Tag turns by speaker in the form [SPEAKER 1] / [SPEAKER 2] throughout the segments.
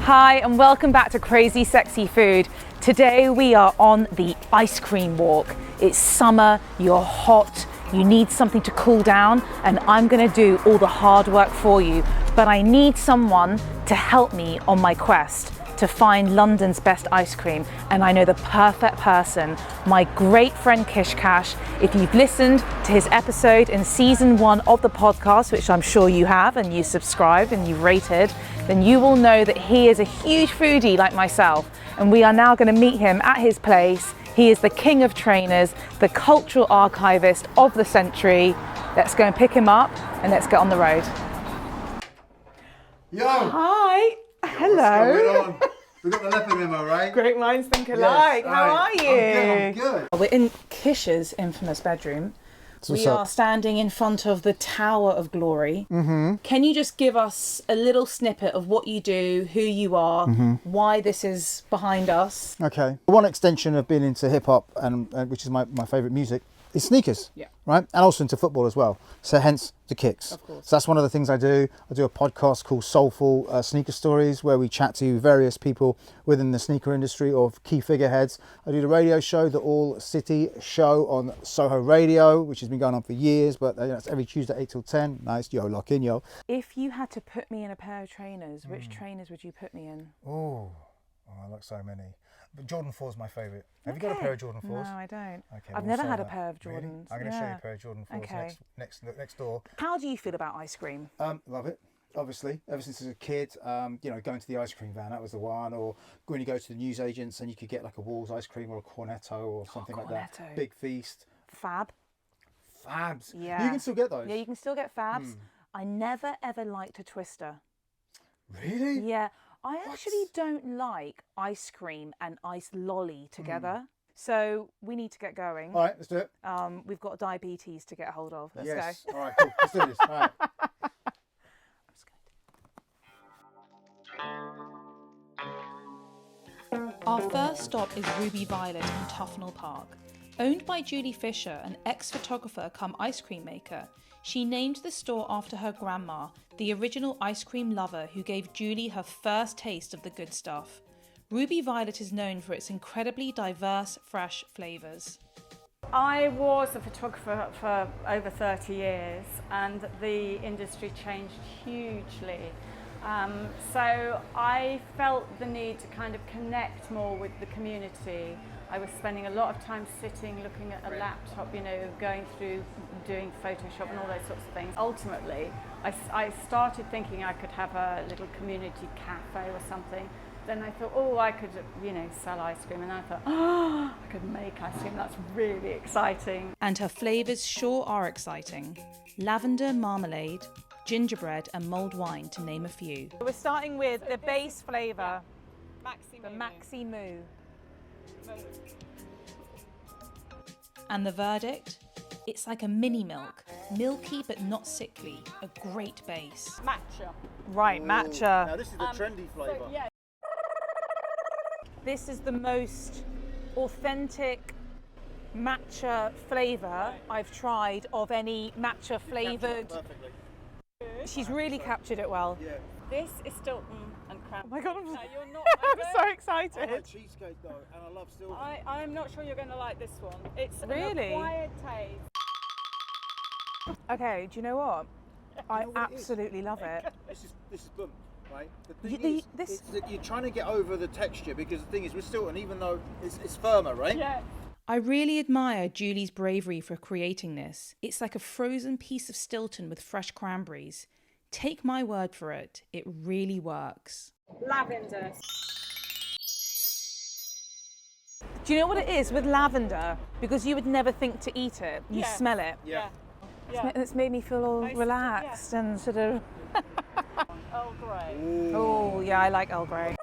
[SPEAKER 1] Hi and welcome back to Crazy Sexy Food. Today we are on the ice cream walk. It's summer, you're hot, you need something to cool down, and I'm gonna do all the hard work for you. But I need someone to help me on my quest to find London's best ice cream, and I know the perfect person, my great friend Kish Kash. If you've listened to his episode in season 1 of the podcast, which I'm sure you have, and you subscribed and you rated, then you will know that he is a huge foodie like myself, and we are now going to meet him at his place. He is the king of trainers, the cultural archivist of the century. Let's go and pick him up and let's get on the road.
[SPEAKER 2] Yo!
[SPEAKER 1] Hi! Hello!
[SPEAKER 2] What's going on? We got the leopard memo, right?
[SPEAKER 1] Great minds think alike.
[SPEAKER 2] Yes,
[SPEAKER 1] How are you?
[SPEAKER 2] I'm good.
[SPEAKER 1] We're in Kish's infamous bedroom. We are standing in front of the Tower of Glory. Mm-hmm. Can you just give us a little snippet of what you do, who you are, why this is behind us?
[SPEAKER 3] Okay. One extension of being into hip hop, and which is my favourite music, is sneakers.
[SPEAKER 1] Yeah.
[SPEAKER 3] Right? And also into football as well. So hence the kicks.
[SPEAKER 1] Of course.
[SPEAKER 3] So that's one of the things I do. I do a podcast called Soulful Sneaker Stories, where we chat to various people within the sneaker industry or key figureheads. I do the radio show, the All City Show on Soho Radio, which has been going on for years, but that's every Tuesday 8 till 10. Nice, yo, lock in, yo.
[SPEAKER 1] If you had to put me in a pair of trainers, which trainers would you put me in?
[SPEAKER 3] Oh, I like so many. But Jordan 4 is my favourite. Have you got a pair of Jordan 4s?
[SPEAKER 1] No, I don't.
[SPEAKER 3] Okay,
[SPEAKER 1] I've
[SPEAKER 3] we'll
[SPEAKER 1] never
[SPEAKER 3] save
[SPEAKER 1] had a
[SPEAKER 3] that.
[SPEAKER 1] pair of
[SPEAKER 3] Really?
[SPEAKER 1] Jordans.
[SPEAKER 3] I'm going to show you
[SPEAKER 1] Yeah.
[SPEAKER 3] a pair of Jordan 4s
[SPEAKER 1] Okay.
[SPEAKER 3] next door.
[SPEAKER 1] How do you feel about ice cream?
[SPEAKER 3] Love it, obviously. Ever since I was a kid, going to the ice cream van, that was the one. Or when you go to the newsagents and you could get like a Walls ice cream or a Cornetto or something like that.
[SPEAKER 1] Cornetto.
[SPEAKER 3] Big Feast.
[SPEAKER 1] Fab.
[SPEAKER 3] Fabs.
[SPEAKER 1] Yeah.
[SPEAKER 3] You can still get those.
[SPEAKER 1] Yeah, you can still get Fabs. I never ever liked a Twister.
[SPEAKER 3] Really?
[SPEAKER 1] Yeah, I actually don't like ice cream and ice lolly together. So we need to get going.
[SPEAKER 3] All right, let's do it.
[SPEAKER 1] We've got diabetes to get hold of. Let's
[SPEAKER 3] Yes.
[SPEAKER 1] go.
[SPEAKER 3] All right, cool. Let's do this. All right.
[SPEAKER 4] Our first stop is Ruby Violet in Tufnell Park. Owned by Julie Fisher, an ex-photographer come ice cream maker, she named the store after her grandma, the original ice cream lover who gave Julie her first taste of the good stuff. Ruby Violet is known for its incredibly diverse, fresh flavours.
[SPEAKER 5] I was a photographer for over 30 years and the industry changed hugely. So I felt the need to kind of connect more with the community. I was spending a lot of time sitting, looking at a laptop, going through, doing Photoshop and all those sorts of things. Ultimately, I started thinking I could have a little community cafe or something. Then I thought, I could, sell ice cream. And then I thought, I could make ice cream. That's really exciting.
[SPEAKER 4] And her flavours sure are exciting. Lavender marmalade, gingerbread and mulled wine, to name a few.
[SPEAKER 1] We're starting with the base flavour,
[SPEAKER 5] Maxi
[SPEAKER 1] the Maxi Moo.
[SPEAKER 4] And the verdict? It's like a mini milk, milky but not sickly, a great base.
[SPEAKER 5] Matcha.
[SPEAKER 1] Right, matcha.
[SPEAKER 3] Now this is the trendy flavour.
[SPEAKER 5] So, yeah.
[SPEAKER 1] This is the most authentic matcha flavour I've tried of any matcha flavoured.
[SPEAKER 3] Perfectly.
[SPEAKER 1] She's really captured it well.
[SPEAKER 3] Yeah.
[SPEAKER 5] This is Stilton and cranberry.
[SPEAKER 1] Oh my God,
[SPEAKER 5] No, you're not.
[SPEAKER 1] I'm so
[SPEAKER 3] I
[SPEAKER 1] excited.
[SPEAKER 3] like cheesecake though, and I love Stilton.
[SPEAKER 5] I'm not sure you're going to like this one. It's
[SPEAKER 1] Really?
[SPEAKER 5] an acquired taste.
[SPEAKER 1] Okay, do you know what? I
[SPEAKER 3] know what it is?
[SPEAKER 1] absolutely love it.
[SPEAKER 3] This is boom, right? The
[SPEAKER 1] You-
[SPEAKER 3] thing
[SPEAKER 1] this-
[SPEAKER 3] is that you're trying to get over the texture, because the thing is with Stilton, even though it's firmer, right?
[SPEAKER 5] Yeah.
[SPEAKER 4] I really admire Julie's bravery for creating this. It's like a frozen piece of Stilton with fresh cranberries. Take my word for it, it really works.
[SPEAKER 5] Lavender.
[SPEAKER 1] Do you know what it is with lavender? Because you would never think to eat it. You
[SPEAKER 5] Yeah.
[SPEAKER 1] smell it.
[SPEAKER 3] Yeah.
[SPEAKER 5] Yeah.
[SPEAKER 1] It's made me feel all
[SPEAKER 5] Nice to-
[SPEAKER 1] relaxed and sort of.
[SPEAKER 5] Earl Grey.
[SPEAKER 1] Oh yeah, I like Earl Grey.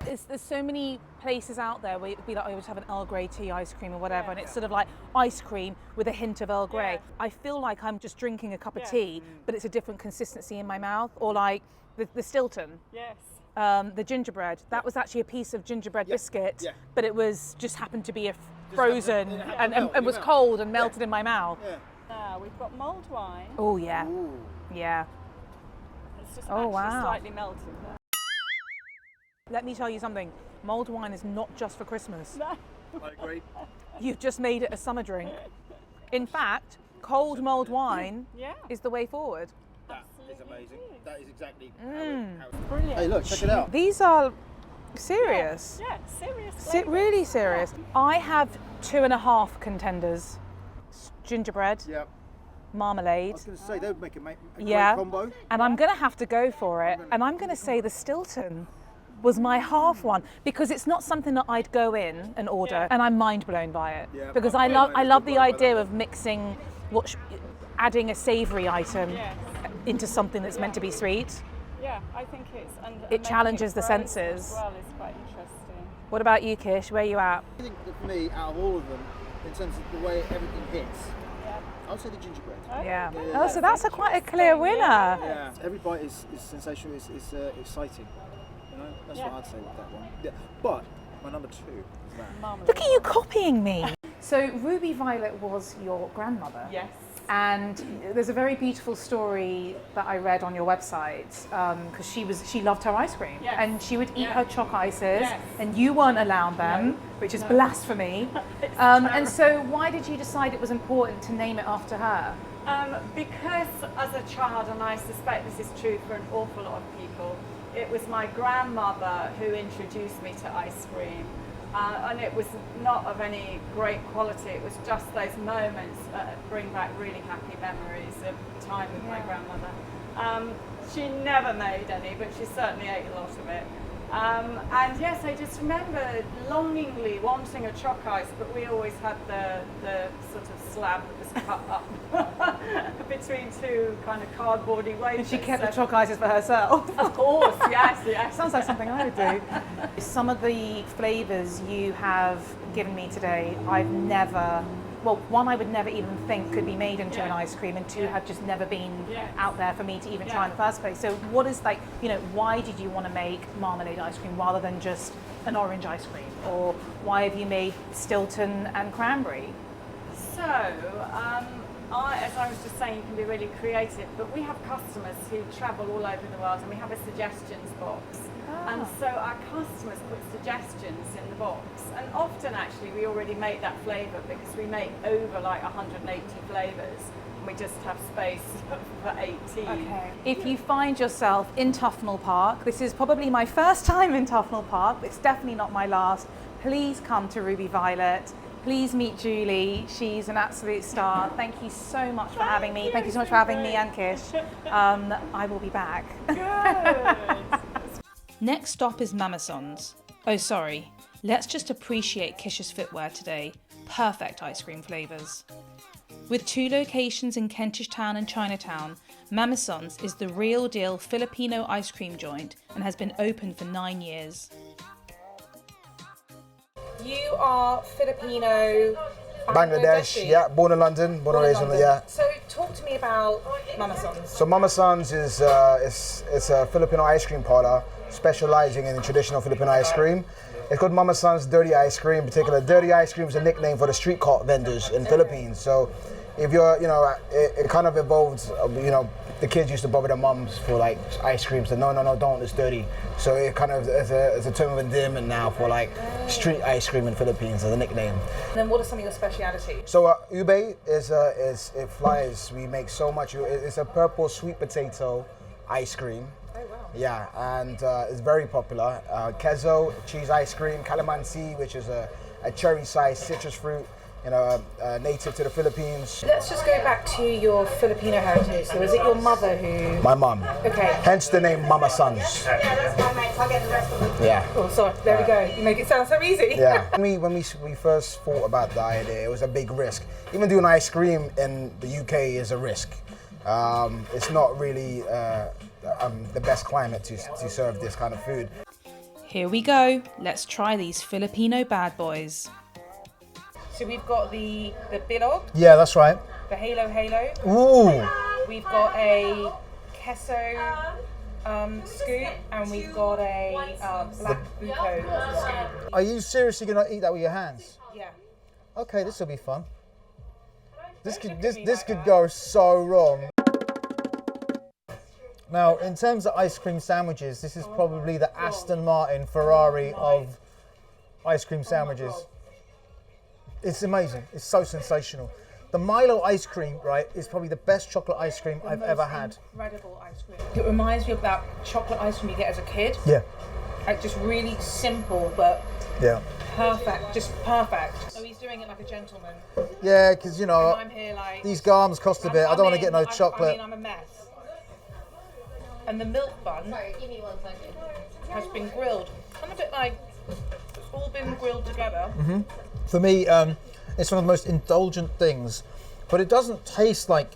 [SPEAKER 1] There's so many places out there where it'd be like, I would have an Earl Grey tea ice cream or whatever, and it's sort of like ice cream with a hint of Earl Grey.
[SPEAKER 5] Yeah.
[SPEAKER 1] I feel like I'm just drinking a cup of
[SPEAKER 5] Yeah.
[SPEAKER 1] tea, but it's a different consistency in my mouth. Or like the Stilton,
[SPEAKER 5] Yes.
[SPEAKER 1] the gingerbread. That was actually a piece of gingerbread biscuit,
[SPEAKER 3] yeah.
[SPEAKER 1] but it was just happened to be frozen
[SPEAKER 3] happened to
[SPEAKER 1] and
[SPEAKER 3] melt in
[SPEAKER 1] was
[SPEAKER 3] your mouth.
[SPEAKER 1] cold and melted in my mouth.
[SPEAKER 3] Yeah.
[SPEAKER 5] Now we've got mulled wine.
[SPEAKER 1] Oh yeah,
[SPEAKER 3] Ooh.
[SPEAKER 1] yeah.
[SPEAKER 5] It's just
[SPEAKER 1] Oh,
[SPEAKER 5] actually
[SPEAKER 1] wow.
[SPEAKER 5] slightly melted there.
[SPEAKER 1] Let me tell you something. Mulled wine is not just for Christmas.
[SPEAKER 5] No.
[SPEAKER 2] I agree.
[SPEAKER 1] You've just made it a summer drink. In fact, cold mulled wine
[SPEAKER 5] Yeah.
[SPEAKER 1] is the way forward.
[SPEAKER 2] That is amazing. That is exactly
[SPEAKER 5] Brilliant.
[SPEAKER 2] Hey, look, check it out.
[SPEAKER 1] These are serious.
[SPEAKER 5] Yeah, serious.
[SPEAKER 1] Really serious. I have 2.5 contenders. Gingerbread,
[SPEAKER 2] Yeah.
[SPEAKER 1] marmalade.
[SPEAKER 2] I was going to say, they would make a great
[SPEAKER 1] Yeah.
[SPEAKER 2] combo.
[SPEAKER 1] And I'm going to have to go for it. And I'm going to say the Stilton was my half one because it's not something that I'd go in and order, and I'm mind blown by it.
[SPEAKER 2] Yeah,
[SPEAKER 1] because
[SPEAKER 2] I'm
[SPEAKER 1] I love the
[SPEAKER 2] blown by
[SPEAKER 1] idea
[SPEAKER 2] that.
[SPEAKER 1] of mixing adding a savoury item
[SPEAKER 5] Yes.
[SPEAKER 1] into something that's meant to be sweet.
[SPEAKER 5] Yeah, I think it's... And
[SPEAKER 1] It
[SPEAKER 5] making
[SPEAKER 1] challenges the
[SPEAKER 5] frozen
[SPEAKER 1] senses.
[SPEAKER 5] as well is quite interesting.
[SPEAKER 1] What about you, Kish? Where are you at?
[SPEAKER 3] I think that for me, out of all of them, in terms of the way everything hits,
[SPEAKER 5] Yeah.
[SPEAKER 3] I would say the gingerbread.
[SPEAKER 1] Yeah.
[SPEAKER 3] Yeah.
[SPEAKER 1] Oh, so that's quite a clear winner.
[SPEAKER 3] Yeah, every bite is sensational, it's exciting. You know, that's
[SPEAKER 5] Yeah.
[SPEAKER 3] what I'd say with that one. Yeah. But my number 2 is that.
[SPEAKER 5] Marmalade.
[SPEAKER 1] Look at you copying me. So Ruby Violet was your grandmother.
[SPEAKER 5] Yes.
[SPEAKER 1] And there's a very beautiful story that I read on your website because she loved her ice cream,
[SPEAKER 5] Yes.
[SPEAKER 1] and she would eat
[SPEAKER 5] Yeah.
[SPEAKER 1] her choc ices,
[SPEAKER 5] Yes.
[SPEAKER 1] and you weren't allowed them,
[SPEAKER 5] No.
[SPEAKER 1] which is
[SPEAKER 5] No.
[SPEAKER 1] blasphemy.
[SPEAKER 5] It's
[SPEAKER 1] And so, why did you decide it was important to name it after her?
[SPEAKER 5] Because as a child, and I suspect this is true for an awful lot of people, it was my grandmother who introduced me to ice cream. And it was not of any great quality, it was just those moments that bring back really happy memories of time with my grandmother. She never made any, but she certainly ate a lot of it. And yes, I just remember longingly wanting a choc ice, but we always had the sort of slab that was cut up between two kind of cardboardy wafers.
[SPEAKER 1] She kept the
[SPEAKER 5] So-
[SPEAKER 1] choc ices for herself.
[SPEAKER 5] Of course, yes.
[SPEAKER 1] Sounds like something I would do. Some of the flavours you have given me today, I've never, well, one, I would never even think could be made into an ice cream, and two, have just never been out there for me to even try in the first place. So what is why did you want to make marmalade ice cream rather than just an orange ice cream? Or why have you made Stilton and cranberry?
[SPEAKER 5] So, as I was just saying, you can be really creative, but we have customers who travel all over the world, and we have a suggestions box. And so our customers put suggestions in the box, and often actually we already make that flavour because we make over like 180 flavours, and we just have space for 18.
[SPEAKER 1] Okay. If you find yourself in Tufnell Park, this is probably my first time in Tufnell Park, but it's definitely not my last, please come to Ruby Violet. Please meet Julie. She's an absolute star. Thank you so much for having me. Thank you so much for having me and Kish. I will be back.
[SPEAKER 5] Good.
[SPEAKER 4] Next stop is Mamasans. Oh, sorry. Let's just appreciate Kish's footwear today. Perfect ice cream flavours. With 2 locations in Kentish Town and Chinatown, Mamasans is the real deal Filipino ice cream joint and has been open for 9 years.
[SPEAKER 1] You are Filipino.
[SPEAKER 6] Bangladesh, yeah, born in London, born and raised in London, yeah.
[SPEAKER 1] So talk to me about Mamasans.
[SPEAKER 6] So Mamasans is it's a Filipino ice cream parlor specializing in traditional Filipino ice cream. It's called Mamasans Dirty Ice Cream. In particular, Dirty Ice Cream is a nickname for the street cart vendors in Philippines. So if you're, it kind of evolved, the kids used to bother their mums for like ice cream. So no, don't, it's dirty. So it kind of is a term of endearment now for like street ice cream in Philippines as a nickname.
[SPEAKER 1] And then what are some of your specialities?
[SPEAKER 6] So ube is it flies. We make so much. It's a purple sweet potato ice cream.
[SPEAKER 1] Oh wow.
[SPEAKER 6] Yeah, and it's very popular. Queso, cheese ice cream, calamansi, which is a cherry-sized citrus fruit, native to the Philippines.
[SPEAKER 1] Let's just go back to your Filipino heritage. So is it your mother who...
[SPEAKER 6] My mum.
[SPEAKER 1] Okay.
[SPEAKER 6] Hence the name Mamasans. Yeah.
[SPEAKER 1] Oh, sorry. There we go. You make it sound so easy.
[SPEAKER 6] Yeah. When we first thought about the idea, it was a big risk. Even doing ice cream in the UK is a risk. It's not really the best climate to serve this kind of food.
[SPEAKER 4] Here we go. Let's try these Filipino bad boys.
[SPEAKER 1] So we've got the bilog,
[SPEAKER 6] Yeah, that's right.
[SPEAKER 1] the halo,
[SPEAKER 6] Ooh.
[SPEAKER 1] we've got a queso scoop, and we've got a black buko scoop.
[SPEAKER 3] Are you seriously gonna eat that with your hands?
[SPEAKER 1] Yeah.
[SPEAKER 3] Okay, this will be fun. This could go so wrong. Now, in terms of ice cream sandwiches, this is probably the Aston Martin Ferrari of ice cream sandwiches. It's amazing. It's so sensational. The Milo ice cream, right, is probably the best chocolate ice cream I've ever had.
[SPEAKER 4] Incredible ice cream. It reminds me of that chocolate ice cream you get as a kid.
[SPEAKER 3] Yeah.
[SPEAKER 4] Like just really simple, but
[SPEAKER 3] Yeah.
[SPEAKER 4] perfect. Just perfect. So he's doing it like a gentleman.
[SPEAKER 3] Yeah, because, you know,
[SPEAKER 4] I'm here like...
[SPEAKER 3] these garms cost a bit. I don't want to get no chocolate.
[SPEAKER 4] I'm a mess. And the milk bun has been grilled. Kind of a bit like it's all been grilled together.
[SPEAKER 3] For me, it's one of the most indulgent things, but it doesn't taste like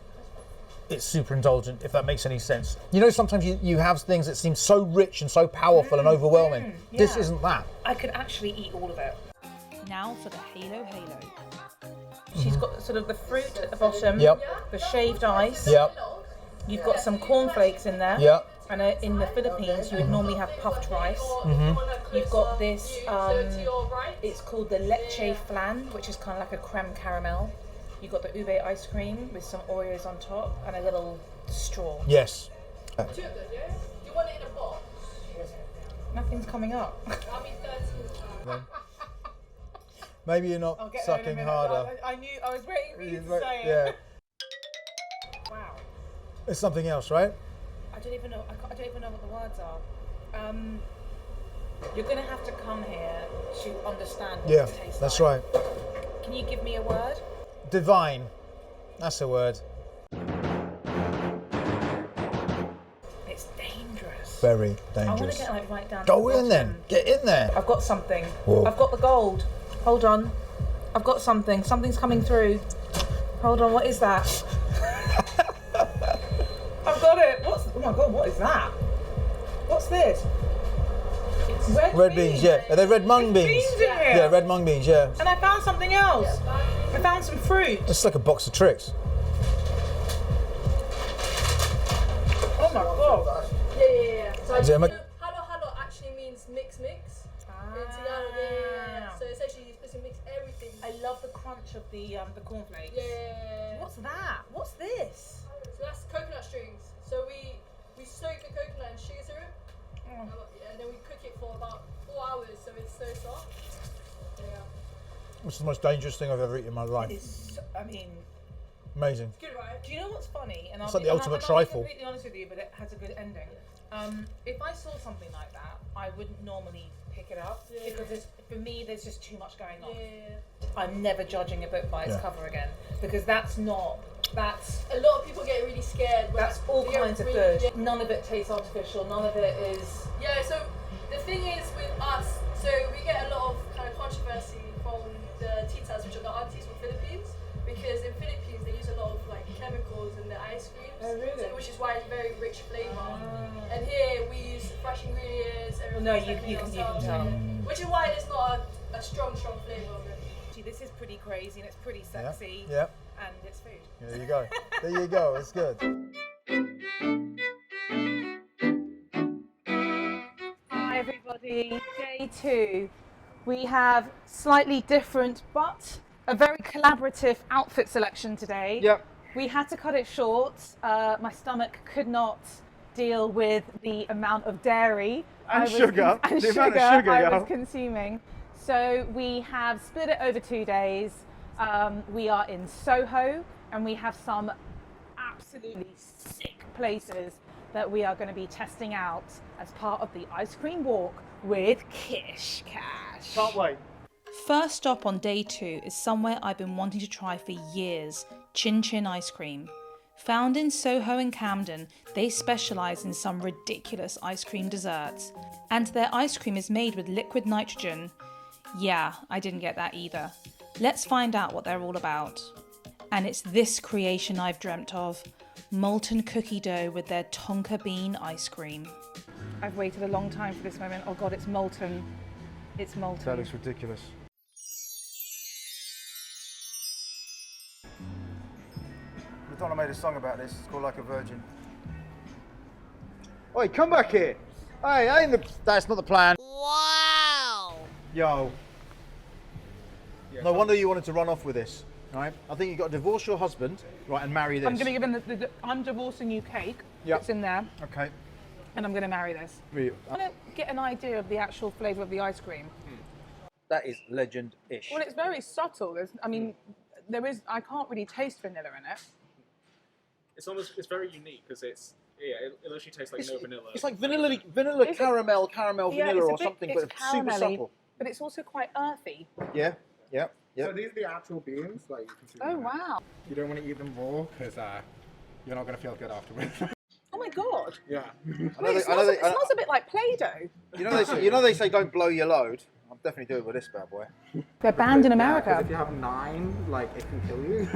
[SPEAKER 3] it's super indulgent, if that makes any sense. You know, sometimes you have things that seem so rich and so powerful and overwhelming.
[SPEAKER 4] Yeah.
[SPEAKER 3] This isn't that.
[SPEAKER 4] I could actually eat all of it. Now for the halo. She's got sort of the fruit at the bottom,
[SPEAKER 3] Yep.
[SPEAKER 4] the shaved ice.
[SPEAKER 3] Yep.
[SPEAKER 4] You've got some cornflakes in there.
[SPEAKER 3] Yep.
[SPEAKER 4] And in the Philippines, you would normally have puffed rice. You've got this, it's called the leche flan, which is kind of like a creme caramel. You've got the ube ice cream with some Oreos on top and a little straw.
[SPEAKER 3] Yes.
[SPEAKER 4] Nothing's coming up.
[SPEAKER 3] Maybe you're not sucking harder.
[SPEAKER 4] I knew, I was waiting for you to say it.
[SPEAKER 3] Yeah.
[SPEAKER 4] Wow.
[SPEAKER 3] It's something else, right?
[SPEAKER 4] I don't even know what the words are. You're going to have to come here to understand what
[SPEAKER 3] Yeah,
[SPEAKER 4] this tastes
[SPEAKER 3] that's
[SPEAKER 4] like.
[SPEAKER 3] right.
[SPEAKER 4] Can you give me a word?
[SPEAKER 3] Divine. That's a word.
[SPEAKER 4] It's dangerous.
[SPEAKER 3] Very
[SPEAKER 4] I want
[SPEAKER 3] dangerous.
[SPEAKER 4] to get like right down.
[SPEAKER 3] Go
[SPEAKER 4] to the
[SPEAKER 3] in then.
[SPEAKER 4] bottom.
[SPEAKER 3] Get in there.
[SPEAKER 4] I've got something.
[SPEAKER 3] Whoa.
[SPEAKER 4] I've got the gold. Hold on. I've got something. Something's coming through. Hold on. What is that? I've got it. Oh my god, what is that? What's this? It's
[SPEAKER 3] Red beans, yeah. Are they red mung beans?
[SPEAKER 4] beans in here.
[SPEAKER 3] Yeah, red mung beans, yeah.
[SPEAKER 4] And I found something else. I found some fruit.
[SPEAKER 3] It's like a box of tricks.
[SPEAKER 4] Oh my god.
[SPEAKER 7] Yeah. So
[SPEAKER 3] Is it a
[SPEAKER 7] halo actually means mix. In Tagalog, yeah. So it's actually supposed to mix everything.
[SPEAKER 4] I love the crunch of the cornflakes.
[SPEAKER 7] Yeah.
[SPEAKER 4] What's that? What's this?
[SPEAKER 7] So that's coconut strings. So we soak the coconut in sugar syrup. And then we cook it for about 4 hours, so it's so soft. Yeah.
[SPEAKER 3] Which is the most dangerous thing I've ever eaten in my life.
[SPEAKER 4] It's, I mean,
[SPEAKER 3] Amazing.
[SPEAKER 7] Good, right?
[SPEAKER 4] do you know what's funny? And
[SPEAKER 3] It's
[SPEAKER 4] I'll
[SPEAKER 3] like
[SPEAKER 4] be-
[SPEAKER 3] the
[SPEAKER 4] and
[SPEAKER 3] ultimate
[SPEAKER 4] I'll be
[SPEAKER 3] trifle.
[SPEAKER 4] completely honest with you, but it has a good ending. If I saw something like that, I wouldn't normally pick it up because for me, there's just too much going on.
[SPEAKER 7] Yeah.
[SPEAKER 4] I'm never judging a book by its
[SPEAKER 3] Yeah.
[SPEAKER 4] cover again because that's
[SPEAKER 7] A lot of people get really scared. when
[SPEAKER 4] that's all
[SPEAKER 7] they get
[SPEAKER 4] kinds of
[SPEAKER 7] really-
[SPEAKER 4] food. None of it tastes artificial. None of it is.
[SPEAKER 7] Yeah, so the thing is with us, so we get a lot of kind of controversy from the titas, which are the aunties from Philippines, because in Philippines they use a lot of like chemicals in the ice creams,
[SPEAKER 4] Oh, really?
[SPEAKER 7] so, which is why it's very rich flavour. And here we use fresh ingredients.
[SPEAKER 4] No,
[SPEAKER 7] everything's
[SPEAKER 4] you
[SPEAKER 7] like
[SPEAKER 4] can
[SPEAKER 7] ourselves,
[SPEAKER 4] tell.
[SPEAKER 7] which is why there's not a strong flavour of it.
[SPEAKER 4] Gee, this is pretty crazy and it's pretty
[SPEAKER 3] Yeah.
[SPEAKER 4] sexy.
[SPEAKER 3] Yeah.
[SPEAKER 4] And it's food.
[SPEAKER 3] There you go. There you go. It's good.
[SPEAKER 1] Hi everybody, day 2. We have slightly different but a very collaborative outfit selection today.
[SPEAKER 2] Yep.
[SPEAKER 1] We had to cut it short. My stomach could not deal with the amount of dairy
[SPEAKER 2] And sugar.
[SPEAKER 1] and
[SPEAKER 2] The
[SPEAKER 1] sugar
[SPEAKER 2] amount of sugar,
[SPEAKER 1] I
[SPEAKER 2] yeah.
[SPEAKER 1] was consuming. So we have split it over 2 days. We are in Soho and we have some absolutely sick places that we are going to be testing out as part of the ice cream walk with Kish Kash.
[SPEAKER 2] Can't wait.
[SPEAKER 4] First stop on day 2 is somewhere I've been wanting to try for years, Chinchin Ice Cream. Found in Soho and Camden, they specialise in some ridiculous ice cream desserts. And their ice cream is made with liquid nitrogen. Yeah, I didn't get that either. Let's find out what they're all about. And it's this creation I've dreamt of. Molten cookie dough with their tonka bean ice cream.
[SPEAKER 1] I've waited a long time for this moment. Oh God, it's molten. It's molten.
[SPEAKER 3] That looks ridiculous. Madonna made a song about this. It's called Like a Virgin. Oi, come back here. Hey, ain't the... That's not the plan. Wow. Yo. No wonder you wanted to run off with this, right? I think you got to divorce your husband, right, and marry this.
[SPEAKER 1] I'm going to give him I'm divorcing you cake.
[SPEAKER 3] Yep.
[SPEAKER 1] that's in there,
[SPEAKER 3] Okay.
[SPEAKER 1] and I'm going to marry this. I want to get an idea of the actual flavour of the ice cream.
[SPEAKER 2] That is legend-ish.
[SPEAKER 1] Well, it's very subtle. I can't really taste vanilla in it.
[SPEAKER 8] It's very unique because it literally tastes like no vanilla.
[SPEAKER 2] It's like vanilla caramel, vanilla or something, but it's super subtle.
[SPEAKER 1] But it's also quite earthy.
[SPEAKER 2] Yeah.
[SPEAKER 9] So these are the actual beans, like you can see.
[SPEAKER 1] Oh, wow.
[SPEAKER 9] You don't want to eat them raw because you're not going to feel good afterwards.
[SPEAKER 1] Oh my God.
[SPEAKER 9] Yeah.
[SPEAKER 1] It smells a bit like Play-Doh.
[SPEAKER 2] You know they say don't blow your load. I'll definitely do it with this bad boy.
[SPEAKER 1] They're banned in
[SPEAKER 9] Yeah,
[SPEAKER 1] America.
[SPEAKER 9] 'cause if you have 9, like it can kill you.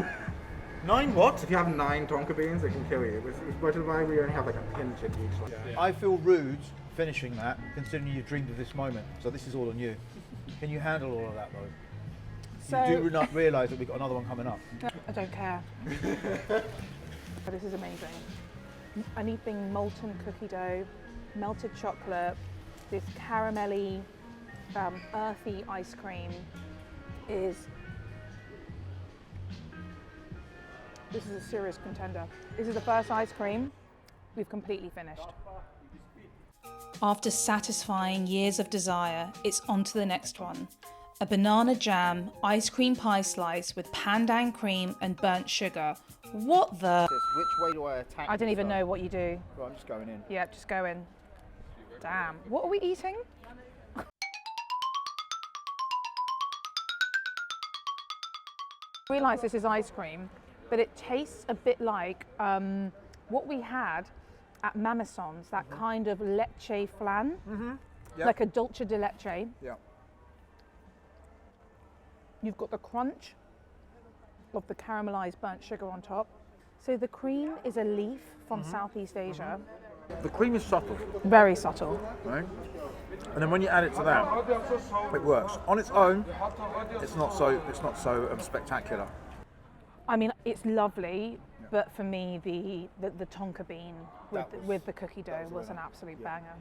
[SPEAKER 2] 9 what?
[SPEAKER 9] If you have 9 tonka beans, it can kill you. Which is why we only have like a pinch at each. Like,
[SPEAKER 2] I feel rude finishing that, considering you dreamed of this moment. So this is all on you. Can you handle all of that though?
[SPEAKER 1] So,
[SPEAKER 2] You do not realise that we've got another one coming up.
[SPEAKER 1] I don't care. This is amazing. Anything molten cookie dough, melted chocolate, this caramelly, earthy ice cream this is a serious contender. This is the first ice cream we've completely finished.
[SPEAKER 4] After satisfying years of desire, it's on to the next one. A banana jam ice cream pie slice with pandan cream and burnt sugar. What the?
[SPEAKER 2] Which way do I attack?
[SPEAKER 1] I don't even know what you do.
[SPEAKER 2] Well, I'm just going in.
[SPEAKER 1] Yeah, just go in. Damn. What are we eating? I realise this is ice cream, but it tastes a bit like what we had at Mamasans, that kind of leche flan,
[SPEAKER 2] Yep.
[SPEAKER 1] like a dulce de leche.
[SPEAKER 2] Yeah.
[SPEAKER 1] You've got the crunch of the caramelised burnt sugar on top. So the cream is a leaf from Southeast Asia.
[SPEAKER 2] The cream is subtle,
[SPEAKER 1] Very subtle.
[SPEAKER 2] right? And then when you add it to that, it works. On its own, it's not so spectacular.
[SPEAKER 1] I mean, it's lovely, but for me, the tonka bean with the cookie dough was an absolute banger.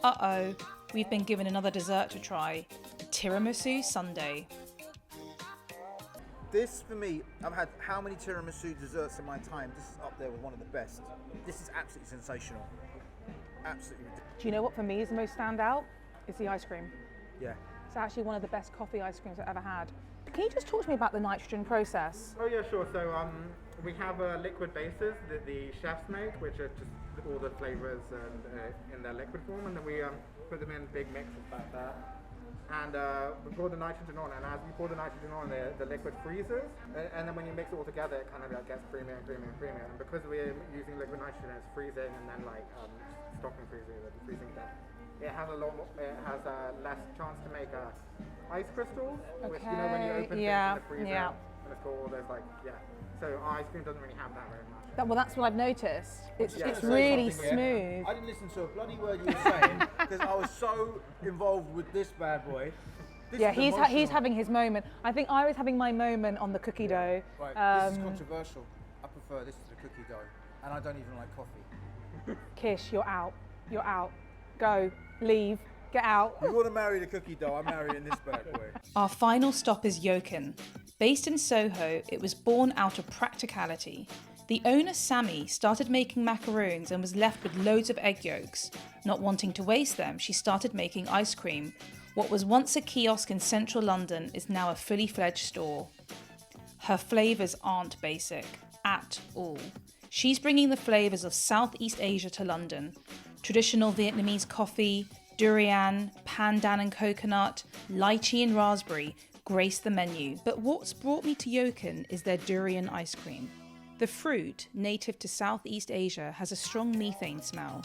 [SPEAKER 4] Uh-oh, we've been given another dessert to try. Tiramisu sundae.
[SPEAKER 2] This, for me, I've had how many tiramisu desserts in my time? This is up there with one of the best. This is absolutely sensational. Absolutely ridiculous.
[SPEAKER 1] Do you know what for me is the most standout? It's the ice cream.
[SPEAKER 2] Yeah.
[SPEAKER 1] It's actually one of the best coffee ice creams I've ever had. Can you just talk to me about the nitrogen process?
[SPEAKER 9] Oh yeah, sure. So we have liquid bases that the chefs make, which are just all the flavors in their liquid form, and then we put them in big mixers like that. And we pour the nitrogen on, and as you pour the nitrogen on, the liquid freezes, and then when you mix it all together, it kind of gets creamier and creamier and creamier. And because we're using liquid nitrogen, it's freezing and then stocking freezing, freezing that. It has less chance to make ice crystals, which when you open things in the freezer, and it's cold, there's so our ice cream doesn't really have that very much.
[SPEAKER 1] Well, that's what I've noticed. It's
[SPEAKER 2] Say
[SPEAKER 1] really
[SPEAKER 2] something
[SPEAKER 1] smooth.
[SPEAKER 2] here. I didn't listen to a bloody word you were saying because I was so involved with this bad boy. This
[SPEAKER 1] Yeah,
[SPEAKER 2] is
[SPEAKER 1] he's
[SPEAKER 2] emotional.
[SPEAKER 1] having his moment. I think I was having my moment on the cookie dough.
[SPEAKER 2] Right, this is controversial. I prefer this to the cookie dough, and I don't even like coffee.
[SPEAKER 1] Kish, you're out. You're out. Go. Leave. Get out.
[SPEAKER 2] You want to marry the cookie dough? I'm marrying this bad boy.
[SPEAKER 4] Our final stop is Yochan. Based in Soho, it was born out of practicality. The owner, Sammy, started making macaroons and was left with loads of egg yolks. Not wanting to waste them, she started making ice cream. What was once a kiosk in central London is now a fully fledged store. Her flavours aren't basic at all. She's bringing the flavours of Southeast Asia to London. Traditional Vietnamese coffee, durian, pandan and coconut, lychee and raspberry grace the menu. But what's brought me to Yochan is their durian ice cream. The fruit, native to Southeast Asia, has a strong methane smell.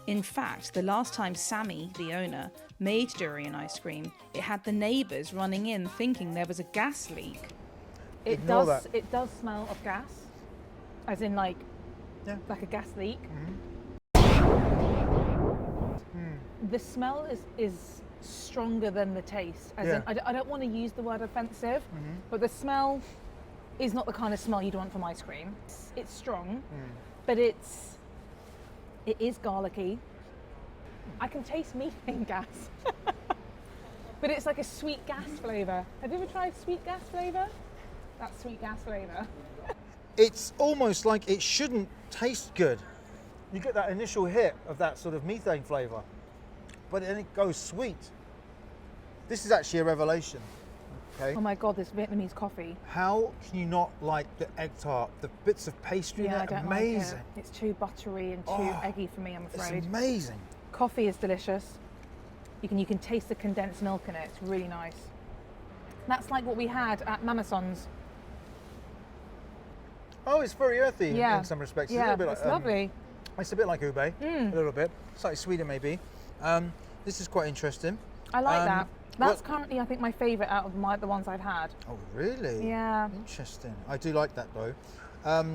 [SPEAKER 4] In fact, the last time Sammy, the owner, made durian ice cream, it had the neighbours running in thinking there was a gas leak.
[SPEAKER 1] It
[SPEAKER 2] Ignore
[SPEAKER 1] does.
[SPEAKER 2] that.
[SPEAKER 1] It does smell of gas, as in like a gas leak. The smell is stronger than the taste. As in, I don't want to use the word offensive, but the smell is not the kind of smell you'd want from ice cream. It's strong, but it is garlicky. I can taste methane gas, but it's like a sweet gas flavour. Have you ever tried sweet gas flavour? That's sweet gas flavour.
[SPEAKER 2] It's almost like it shouldn't taste good.
[SPEAKER 3] You get that initial hit of that sort of methane flavour, but then it goes sweet. This is actually a revelation. Okay.
[SPEAKER 1] Oh my God, this Vietnamese coffee.
[SPEAKER 3] How can you not like the egg tart? The bits of pastry in
[SPEAKER 1] Yeah, I
[SPEAKER 3] there,
[SPEAKER 1] don't
[SPEAKER 3] amazing.
[SPEAKER 1] like it. It's too buttery and too eggy for me, I'm
[SPEAKER 3] It's
[SPEAKER 1] afraid.
[SPEAKER 3] amazing.
[SPEAKER 1] Coffee is delicious. You can taste the condensed milk in it. It's really nice. That's like what we had at Mamasans.
[SPEAKER 3] Oh, it's very earthy
[SPEAKER 1] Yeah.
[SPEAKER 3] in some respects.
[SPEAKER 1] Yeah,
[SPEAKER 3] a little bit
[SPEAKER 1] it's
[SPEAKER 3] like,
[SPEAKER 1] lovely.
[SPEAKER 3] It's a bit like ube, a little bit. Slightly sweeter maybe. This is quite interesting.
[SPEAKER 1] I like that. That's
[SPEAKER 3] what-
[SPEAKER 1] currently, I think, my favourite out of the ones I've had.
[SPEAKER 3] Oh, really?
[SPEAKER 1] Yeah.
[SPEAKER 3] Interesting. I do like that though.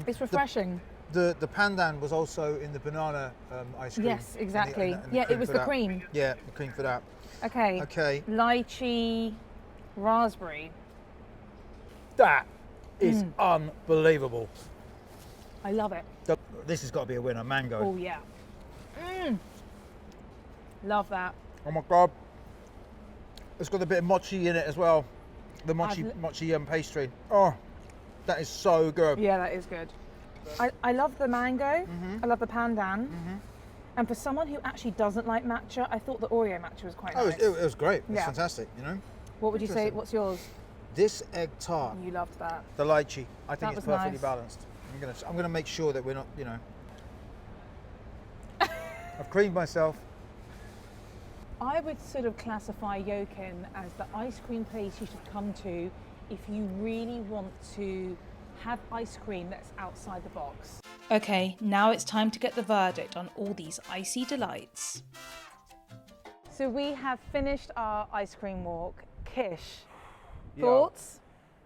[SPEAKER 1] It's refreshing.
[SPEAKER 3] The pandan was also in the banana ice cream.
[SPEAKER 1] Yes, exactly.
[SPEAKER 3] And the
[SPEAKER 1] Yeah, it
[SPEAKER 3] cream
[SPEAKER 1] was
[SPEAKER 3] for
[SPEAKER 1] the
[SPEAKER 3] that.
[SPEAKER 1] cream.
[SPEAKER 3] Yeah, the cream for that.
[SPEAKER 1] Okay.
[SPEAKER 3] Okay.
[SPEAKER 1] Lychee, raspberry.
[SPEAKER 3] That is unbelievable.
[SPEAKER 1] I love it.
[SPEAKER 3] This has got to be a winner, mango.
[SPEAKER 1] Oh yeah. Love that.
[SPEAKER 3] Oh my God. It's got a bit of mochi in it as well. The mochi pastry. Oh, that is so good.
[SPEAKER 1] Yeah, that is good. I love the mango. I love the pandan. And for someone who actually doesn't like matcha, I thought the Oreo matcha was quite
[SPEAKER 3] Oh,
[SPEAKER 1] nice.
[SPEAKER 3] it was great. It's
[SPEAKER 1] Yeah.
[SPEAKER 3] fantastic, you know.
[SPEAKER 1] What would you say?
[SPEAKER 3] Interesting.
[SPEAKER 1] What's yours?
[SPEAKER 3] This egg tart,
[SPEAKER 1] You loved that.
[SPEAKER 3] the lychee, I
[SPEAKER 1] That
[SPEAKER 3] think it's
[SPEAKER 1] was
[SPEAKER 3] perfectly
[SPEAKER 1] nice.
[SPEAKER 3] balanced. I'm gonna make sure that we're not, you know. I've creamed myself.
[SPEAKER 1] I would sort of classify Yochan as the ice cream place you should come to if you really want to have ice cream that's outside the box.
[SPEAKER 4] Okay, now it's time to get the verdict on all these icy delights.
[SPEAKER 1] So we have finished our ice cream walk. Kish,
[SPEAKER 3] Yeah.
[SPEAKER 1] thoughts?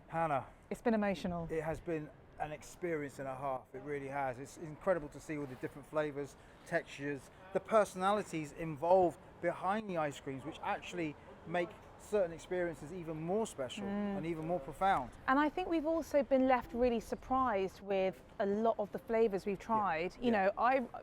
[SPEAKER 3] Hannah,
[SPEAKER 1] It's been emotional.
[SPEAKER 3] it has been an experience and a half. It really has. It's incredible to see all the different flavours, textures, the personalities involved behind the ice creams, which actually make certain experiences even more special and even more profound.
[SPEAKER 1] And I think we've also been left really surprised with a lot of the flavours we've tried. You know,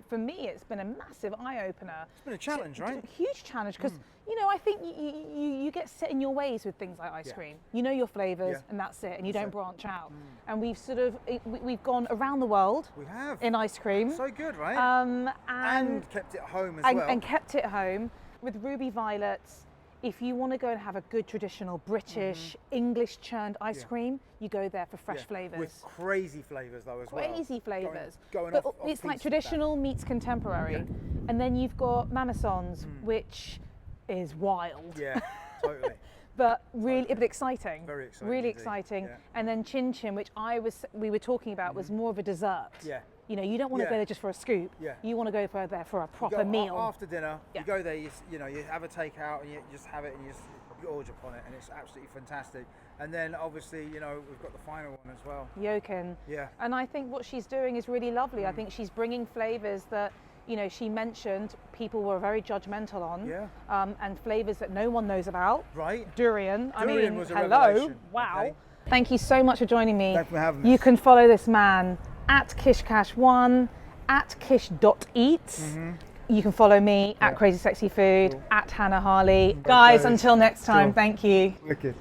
[SPEAKER 1] for me, it's been a massive eye-opener.
[SPEAKER 3] It's been a challenge, right?
[SPEAKER 1] Huge challenge, because, you know, I think you get set in your ways with things like ice cream. You know your flavours and that's it, and you don't branch out. And we've sort of, we've gone around the world
[SPEAKER 3] We have.
[SPEAKER 1] in ice cream.
[SPEAKER 3] So good, right?
[SPEAKER 1] And
[SPEAKER 3] kept it home as
[SPEAKER 1] and,
[SPEAKER 3] well.
[SPEAKER 1] and kept it home with Ruby Violets. If you want to go and have a good traditional British English churned ice cream, you go there for fresh flavours.
[SPEAKER 3] With crazy flavours though as well.
[SPEAKER 1] Crazy flavours.
[SPEAKER 3] Going
[SPEAKER 1] But
[SPEAKER 3] off
[SPEAKER 1] it's like
[SPEAKER 3] piece with that.
[SPEAKER 1] traditional meets contemporary. And then you've got Mamasans, which is wild.
[SPEAKER 3] Yeah, totally.
[SPEAKER 1] But really, but exciting.
[SPEAKER 3] Very exciting
[SPEAKER 1] Really
[SPEAKER 3] indeed,
[SPEAKER 1] exciting.
[SPEAKER 3] yeah.
[SPEAKER 1] And then Chinchin, which we were talking about, was more of a dessert.
[SPEAKER 3] Yeah.
[SPEAKER 1] You know, you don't want to
[SPEAKER 3] Yeah.
[SPEAKER 1] go there just for a scoop.
[SPEAKER 3] Yeah.
[SPEAKER 1] You want to go there for a
[SPEAKER 3] You
[SPEAKER 1] proper
[SPEAKER 3] go
[SPEAKER 1] meal.
[SPEAKER 3] after dinner.
[SPEAKER 1] Yeah.
[SPEAKER 3] You go there. You have a takeout and you just have it and you just gorge upon it, and it's absolutely fantastic. And then obviously, you know, we've got the final one as well.
[SPEAKER 1] Yochan.
[SPEAKER 3] Yeah.
[SPEAKER 1] And I think what she's doing is really lovely. I think she's bringing flavours that, you know, she mentioned people were very judgmental on.
[SPEAKER 3] Yeah.
[SPEAKER 1] And flavours that no one knows about.
[SPEAKER 3] Right.
[SPEAKER 1] Durian.
[SPEAKER 3] Durian was a
[SPEAKER 1] hello.
[SPEAKER 3] revelation,
[SPEAKER 1] Wow.
[SPEAKER 3] okay.
[SPEAKER 1] Thank you so much for joining me.
[SPEAKER 3] Thanks for having me.
[SPEAKER 1] You can follow this man at Kish Kash 1, at kish.eat. You can follow me at Crazy Sexy Food, at Hannah Harley. Guys, until next time, thank you.
[SPEAKER 3] Wicked.